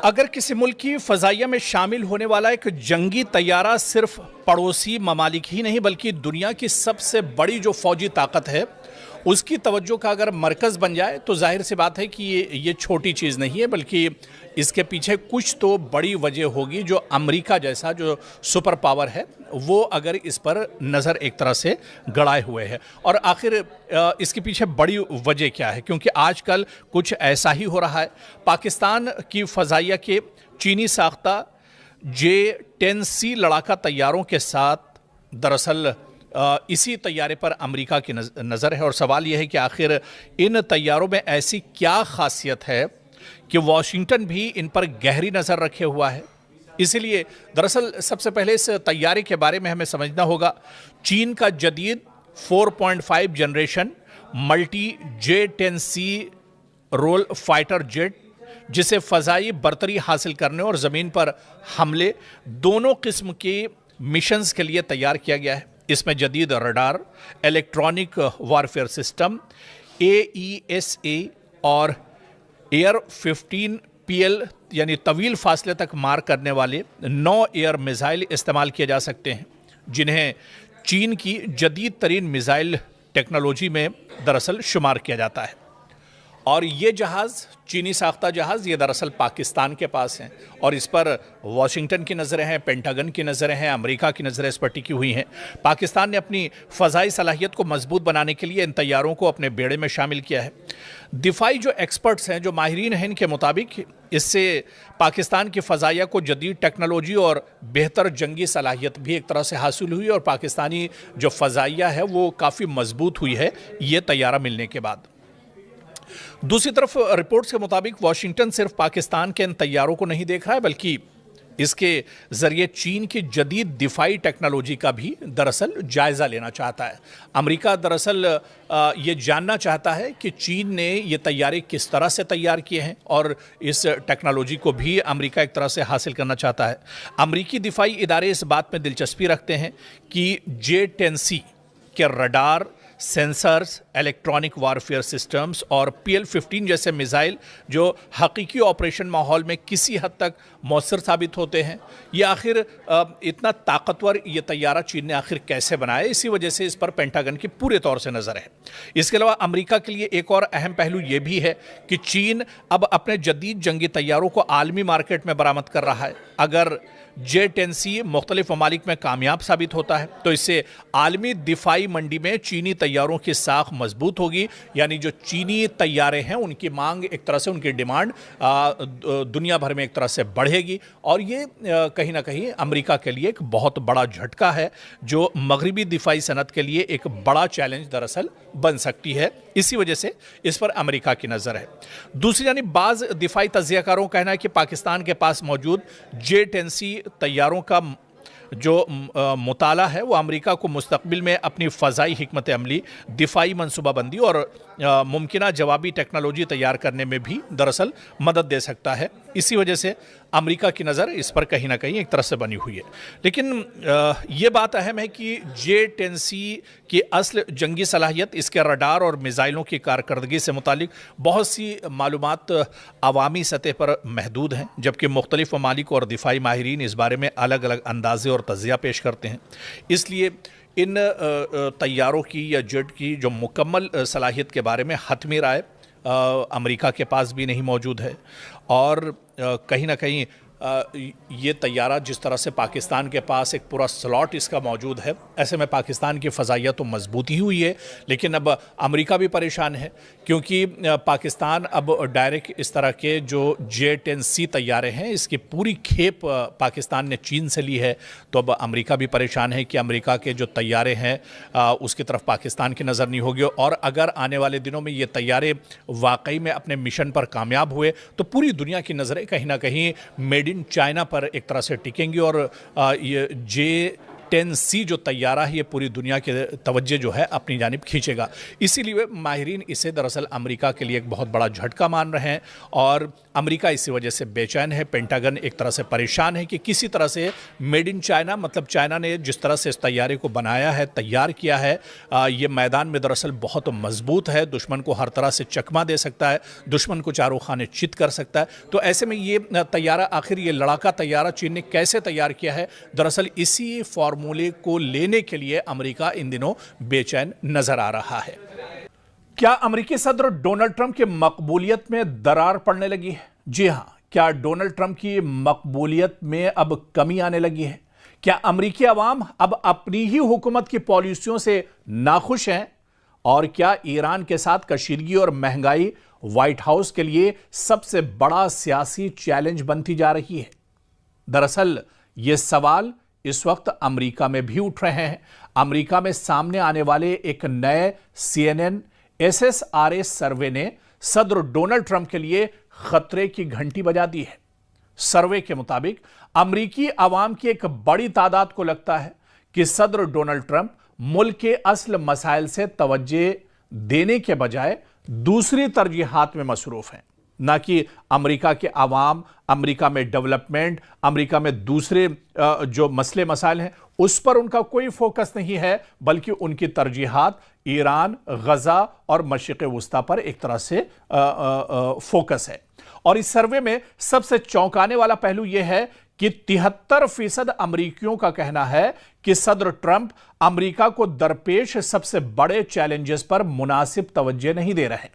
अगर किसी मुल्क की फ़ज़ाइया में शामिल होने वाला एक जंगी तैयारा सिर्फ पड़ोसी ममालिक ही नहीं बल्कि दुनिया की सबसे बड़ी जो फ़ौजी ताकत है उसकी तवज्जो का अगर मरकज़ बन जाए तो जाहिर सी बात है कि ये छोटी चीज़ नहीं है, बल्कि इसके पीछे कुछ तो बड़ी वजह होगी जो अमेरिका जैसा जो सुपर पावर है वो अगर इस पर नज़र एक तरह से गड़ाए हुए है। और आखिर इसके पीछे बड़ी वजह क्या है, क्योंकि आजकल कुछ ऐसा ही हो रहा है। पाकिस्तान की फ़ज़ाइया के चीनी साख्ता J-10C लड़ाका तैयारों के साथ दरअसल इसी तैयारे पर अमेरिका की नज़र है। और सवाल यह है कि आखिर इन तैयारों में ऐसी क्या खासियत है कि वॉशिंगटन भी इन पर गहरी नज़र रखे हुआ है। इसीलिए दरअसल सबसे पहले इस तैयारे के बारे में हमें समझना होगा। चीन का जदीद 4.5 generation multi J-10C role fighter jet, जिसे फ़ज़ाई बरतरी हासिल करने और ज़मीन पर हमले दोनों किस्म के मिशंस के लिए तैयार किया गया है। इसमें जदीद radar, electronic warfare system, AESA और एयर 15PL यानी तवील फासले तक मार करने वाले 9 एयर मिसाइल इस्तेमाल किए जा सकते हैं, जिन्हें चीन की जदीद तरीन मिसाइल टेक्नोलॉजी में दरअसल शुमार किया जाता है। और ये जहाज़, चीनी साख्ता जहाज़, ये दरअसल पाकिस्तान के पास हैं और इस पर वाशिंगटन की नज़रें हैं, पेंटागन की नज़रें हैं, अमेरिका की नज़रें इस पर टिकी हुई हैं। पाकिस्तान ने अपनी फ़ज़ाई सलाहियत को मजबूत बनाने के लिए इन तैयारों को अपने बेड़े में शामिल किया है। दिफाई जो एक्सपर्ट्स हैं, जो माहिरीन हैं, इनके मुताबिक इससे पाकिस्तान की फ़ज़ाइया को जदीद टेक्नोलॉजी और बेहतर जंगी सलाहियत भी एक तरह से हासिल हुई और पाकिस्तानी जो फ़ज़ाइया है वो काफ़ी मजबूत हुई है ये तैयारा मिलने के बाद। दूसरी तरफ रिपोर्ट्स के मुताबिक वाशिंगटन सिर्फ पाकिस्तान के इन तैयारों को नहीं देख रहा है बल्कि इसके ज़रिए चीन की जदीद दिफाई टेक्नोलॉजी का भी दरअसल जायज़ा लेना चाहता है। अमेरिका दरअसल ये जानना चाहता है कि चीन ने ये तैयारे किस तरह से तैयार किए हैं और इस टेक्नोलॉजी को भी अमेरिका एक तरह से हासिल करना चाहता है। अमेरिकी दिफाई इदारे इस बात में दिलचस्पी रखते हैं कि J-10C के radar, sensors, electronic warfare systems और PL-15 जैसे मिसाइल जो हकीकी ऑपरेशन माहौल में किसी हद तक मौसर साबित होते हैं, ये आखिर इतना ताकतवर ये तैयारा चीन ने आखिर कैसे बनाया, इसी वजह से इस पर पेंटागन की पूरे तौर से नज़र है। इसके अलावा अमेरिका के लिए एक और अहम पहलू ये भी है कि चीन अब अपने जदीद जंगी तैयारों को आलमी मार्केट में बरामद कर रहा है। अगर J-10C मुख्तलिफ ममालिक में कामयाब साबित होता है तो इससे आलमी दिफाई मंडी में चीनी तैयारों की साख मजबूत होगी, यानी जो चीनी तैयारे हैं उनकी मांग एक तरह से, उनकी डिमांड दुनिया भर में एक तरह से बढ़ेगी और ये कहीं ना कहीं अमेरिका के लिए एक बहुत बड़ा झटका है जो मगरबी दिफाई सनत के लिए एक बड़ा चैलेंज दरअसल बन सकती है। इसी वजह से इस पर अमेरिका की नज़र है। दूसरी जानिब बाज़ दिफाई तज्ज़ियाकारों का कहना है कि पाकिस्तान के पास मौजूद J-10C तैयारों का जो मुताला है वो अमेरिका को मुस्तकबिल में अपनी फ़ज़ाई हिकमत अमली, दिफाई मनसूबाबंदी और मुमकिना जवाबी टेक्नोलॉजी तैयार करने में भी दरअसल मदद दे सकता है। इसी वजह से अमेरिका की नज़र इस पर कहीं ना कहीं एक तरह से बनी हुई है। लेकिन ये बात अहम है कि J-10C की असल जंगी सलाहियत, इसके रडार और मिसाइलों की कारकर्दगी से मुतालिक बहुत सी मालूमात अवामी सतह पर महदूद हैं, जबकि मुख्तलिफ ममालिक और दिफाई माहिरीन इस बारे में अलग अलग अंदाजे और तज़िया पेश करते हैं। इसलिए इन तैयारों की या जेट की जो मुकम्मल सलाहियत के बारे में हतमी राय अमेरिका के पास भी नहीं मौजूद है और कहीं ना कहीं ये तैयारा जिस तरह से पाकिस्तान के पास एक पूरा स्लॉट इसका मौजूद है, ऐसे में पाकिस्तान की फ़ज़ाइया तो मजबूत ही हुई है, लेकिन अब अमेरिका भी परेशान है क्योंकि पाकिस्तान अब डायरेक्ट इस तरह के जो J-10C तैयारे हैं इसकी पूरी खेप पाकिस्तान ने चीन से ली है। तो अब अमेरिका भी परेशान है कि अमेरिका के जो तैयारे हैं उसकी तरफ पाकिस्तान की नज़र नहीं होगी और अगर आने वाले दिनों में ये तैयारे वाकई में अपने मिशन पर कामयाब हुए तो पूरी दुनिया की नज़रें कहीं ना कहीं मेड इन चाइना पर एक तरह से टिकेंगी और ये 10C जो तैयारा है ये पूरी दुनिया के तवज्जो जो है अपनी जानिब खींचेगा। इसीलिए माहिरीन इसे दरअसल अमेरिका के लिए एक बहुत बड़ा झटका मान रहे हैं और अमेरिका इसी वजह से बेचैन है। पेंटागन एक तरह से परेशान है कि किसी तरह से मेड इन चाइना, मतलब चाइना ने जिस तरह से इस तैयारे को बनाया है, तैयार किया है, ये मैदान में दरअसल बहुत मजबूत है, दुश्मन को हर तरह से चकमा दे सकता है, दुश्मन को चारों खाने चित कर सकता है। तो ऐसे में ये तैयारा, आखिर ये लड़ाका तैयारा चीन ने कैसे तैयार किया है, दरअसल इसी फॉर्मूले को लेने के लिए अमेरिका इन दिनों बेचैन नजर आ रहा है। क्या अमेरिकी सदर डोनाल्ड ट्रंप की मकबूलियत में दरार पड़ने लगी है? जी हां, क्या डोनाल्ड ट्रंप की मकबूलियत में अब कमी आने लगी है? क्या अमेरिकी अवाम अब अपनी ही हुकूमत की पॉलिसियों से नाखुश हैं? और क्या ईरान के साथ कशीदगी और महंगाई व्हाइट हाउस के लिए सबसे बड़ा सियासी चैलेंज बनती जा रही है? दरअसल ये सवाल इस वक्त अमेरिका में भी उठ रहे हैं। अमेरिका में सामने आने वाले एक नए CNN SSRA सर्वे ने सदर डोनाल्ड ट्रंप के लिए खतरे की घंटी बजा दी है। सर्वे के मुताबिक अमेरिकी अवाम की एक बड़ी तादाद को लगता है कि सदर डोनाल्ड ट्रंप मुल्क के असल मसाइल से तवज्जो देने के बजाय दूसरी तरजीहात में मसरूफ हैं। ना कि अमेरिका के अवाम, अमेरिका में डेवलपमेंट, अमेरिका में दूसरे जो मसले मसाइल हैं उस पर उनका कोई फोकस नहीं है, बल्कि उनकी तरजीहात ईरान, गजा और मशरिक़ वुस्ता पर एक तरह से फोकस है। और इस सर्वे में सबसे चौंकाने वाला पहलू यह है कि 73% अमेरिकियों का कहना है कि सदर ट्रंप अमेरिका को दरपेश सबसे बड़े चैलेंजेस पर मुनासिब तवज्जो नहीं दे रहे।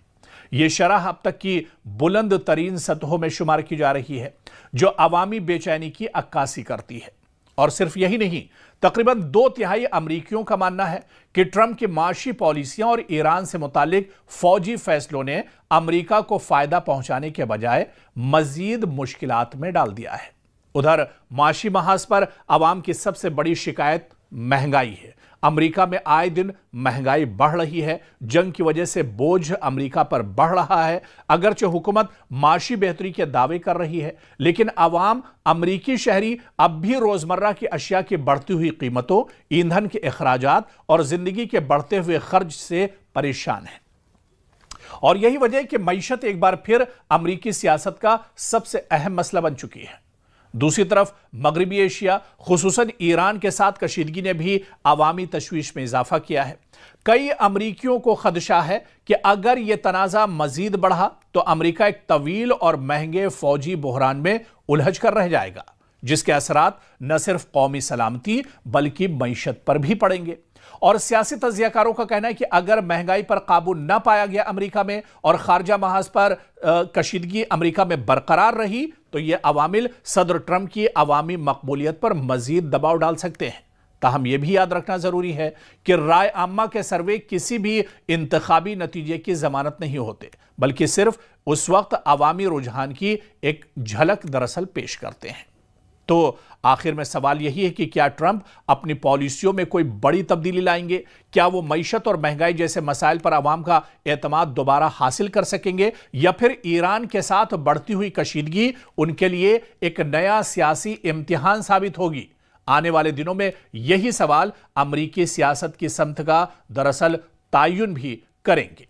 यह शरह अब तक की बुलंद तरीन सतहों में शुमार की जा रही है, जो अवामी बेचैनी की अक्कासी करती है। और सिर्फ यही नहीं, तकरीबन 2/3 अमेरिकियों का मानना है कि ट्रंप की माशी पॉलिसियां और ईरान से मुतालिक फौजी फैसलों ने अमेरिका को फायदा पहुंचाने के बजाय मजीद मुश्किलात में डाल दिया है। उधर माशी महाज पर अवाम की सबसे बड़ी शिकायत महंगाई है। अमेरिका में आए दिन महंगाई बढ़ रही है। जंग की वजह से बोझ अमेरिका पर बढ़ रहा है। अगरचे हुकूमत माशी बेहतरी के दावे कर रही है, लेकिन अवाम, अमेरिकी शहरी अब भी रोजमर्रा की अशिया की बढ़ती हुई कीमतों, ईंधन के अखराजात और जिंदगी के बढ़ते हुए खर्च से परेशान है। और यही वजह है कि मईशत एक बार फिर अमेरिकी सियासत का सबसे अहम मसला बन चुकी है। दूसरी तरफ मगरबी एशिया, खुसूसन ईरान के साथ कशीदगी ने भी अवामी तशवीश में इजाफा किया है। कई अमरीकियों को खदशा है कि अगर यह तनाज़ा मजीद बढ़ा तो अमेरिका एक तवील और महंगे फौजी बहरान में उलझ कर रह जाएगा, जिसके असरात न सिर्फ कौमी सलामती बल्कि मईशत पर भी पड़ेंगे। और सियासी तज्जियाकारों का कहना है कि अगर महंगाई पर काबू न पाया गया अमेरिका में और खारजा महाज पर कशीदगी अमेरिका में बरकरार रही, तो यह अवामिल सदर ट्रंप की अवामी मकबूलियत पर मजीद दबाव डाल सकते हैं। ताहम यह भी याद रखना जरूरी है कि राय आम्मा के सर्वे किसी भी इंतखाबी नतीजे की जमानत नहीं होते, बल्कि सिर्फ उस वक्त अवामी रुझान की एक झलक दरअसल पेश करते हैं। तो आखिर में सवाल यही है कि क्या ट्रंप अपनी पॉलिसियों में कोई बड़ी तब्दीली लाएंगे? क्या वो मईशत और महंगाई जैसे मसाइल पर आवाम का एतमाद दोबारा हासिल कर सकेंगे, या फिर ईरान के साथ बढ़ती हुई कशीदगी उनके लिए एक नया सियासी इम्तिहान साबित होगी? आने वाले दिनों में यही सवाल अमेरिकी सियासत की समत का दरअसल तायुन भी करेंगे।